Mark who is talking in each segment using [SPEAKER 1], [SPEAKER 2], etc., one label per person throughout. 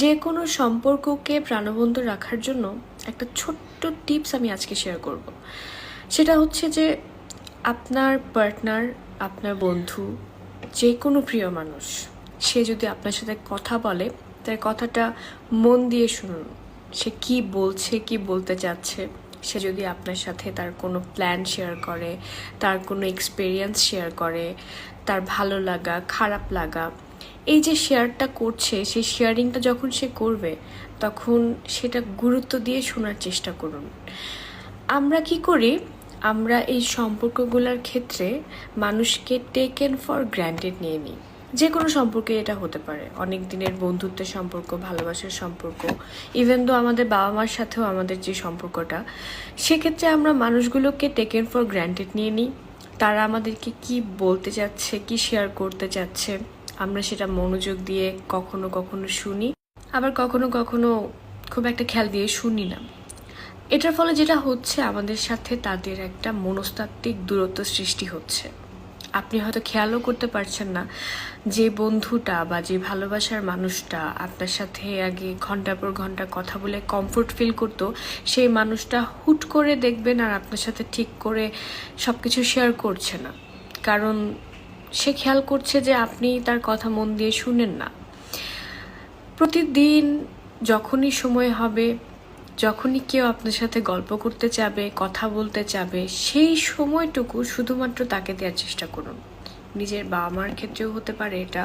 [SPEAKER 1] যে কোনো সম্পর্ককে প্রাণবন্ত রাখার জন্য একটা ছোট্ট টিপস আমি আজকে শেয়ার করব। সেটা হচ্ছে যে আপনার পার্টনার, আপনার বন্ধু, যে কোনো প্রিয় মানুষ সে যদি আপনার সাথে কথা বলে তার কথাটা মন দিয়ে শুনুন। সে কি বলছে, কি বলতে চাচ্ছে। সে যদি আপনার সাথে তার কোনো প্ল্যান শেয়ার করে, তার কোনো এক্সপিরিয়েন্স শেয়ার করে, তার ভালো লাগা, খারাপ লাগা, এই যে শেয়ারটা করছে, সেই শেয়ারিংটা যখন সে করবে তখন সেটা গুরুত্ব দিয়ে শোনার চেষ্টা করুন। আমরা কি করি, আমরা এই সম্পর্কগুলোর ক্ষেত্রে মানুষকে টেকেন ফর গ্র্যান্টেড নিয়ে নিই। যে কোনো সম্পর্কে এটা হতে পারে, অনেক দিনের বন্ধুত্বের সম্পর্ক, ভালোবাসার সম্পর্ক, ইভেন তো আমাদের বাবা মার সাথেও আমাদের যে সম্পর্কটা, সেক্ষেত্রে আমরা মানুষগুলোকে টেকেন ফর গ্র্যান্টেড নিয়ে নিই। তারা আমাদেরকে কি বলতে চাচ্ছে, কি শেয়ার করতে চাচ্ছে, আমরা সেটা মনোযোগ দিয়ে কখনো কখনো শুনি, আবার কখনো কখনো খুব একটা খেয়াল দিয়ে শুনি না। এটার ফলে যেটা হচ্ছে, আমাদের সাথে তাদের একটা মনস্তাত্ত্বিক দূরত্ব সৃষ্টি হচ্ছে। আপনি হয়তো খেয়ালও করতে পারছেন না যে বন্ধুটা বা যে ভালোবাসার মানুষটা আপনার সাথে আগে ঘন্টার পর ঘন্টা কথা বলে কমফোর্ট ফিল করতো, সেই মানুষটা হুট করে দেখবেন আর আপনার সাথে ঠিক করে সব কিছু শেয়ার করছে না। কারণ সে খেয়াল করছে যে আপনি তার কথা মন দিয়ে শুনেন না। প্রতিদিন যখনই সময় হবে, যখনই কেউ আপনার সাথে গল্প করতে চাবে, কথা বলতে চাবে, সেই সময়টুকু শুধুমাত্র তাকে দেওয়ার চেষ্টা করুন। নিজের বাবা মার ক্ষেত্রেও হতে পারে এটা,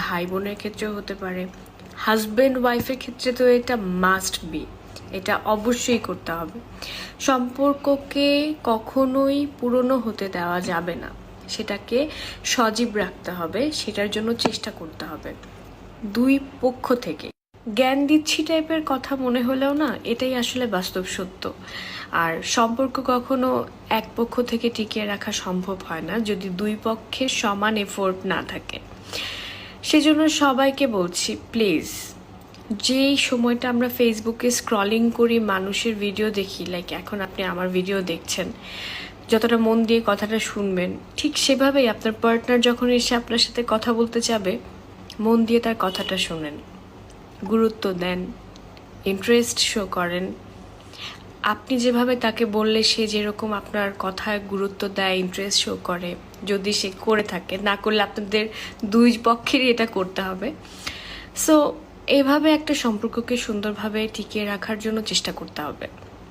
[SPEAKER 1] ভাই বোনের ক্ষেত্রেও হতে পারে, হাজব্যান্ড ওয়াইফের ক্ষেত্রে তো এটা মাস্ট বি, এটা অবশ্যই করতে হবে। সম্পর্ককে কখনোই পুরনো হতে দেওয়া যাবে না, সেটাকে সজীব রাখতে হবে, সেটার জন্য চেষ্টা করতে হবে দুই পক্ষ থেকে। জ্ঞান দিচ্ছি টাইপের কথা মনে হলেও না, এটাই আসলে বাস্তব সত্য। আর সম্পর্ক কখনো এক পক্ষ থেকে টিকিয়ে রাখা সম্ভব হয় না যদি দুই পক্ষের সমান এফোর্ট না থাকে। সেজন্য সবাইকে বলছি, প্লিজ, যেই সময়টা আমরা ফেসবুকে স্ক্রলিং করি, মানুষের ভিডিও দেখি, লাইক এখন আপনি আমার ভিডিও দেখছেন, যতটা মন দিয়ে কথাটা শুনবেন, ঠিক সেভাবেই আপনার পার্টনার যখন এসে আপনার সাথে কথা বলতে যাবে, মন দিয়ে তার কথাটা শোনেন, গুরুত্ব দেন, ইন্টারেস্ট শো করেন। আপনি যেভাবে তাকে বললে সে যেরকম আপনার কথায় গুরুত্ব দেয়, ইন্টারেস্ট শো করে, যদি সে করে থাকে, না করলে আপনাদের দুই পক্ষেরই এটা করতে হবে। সো এভাবে একটা সম্পর্ককে সুন্দরভাবে টিকিয়ে রাখার জন্য চেষ্টা করতে হবে।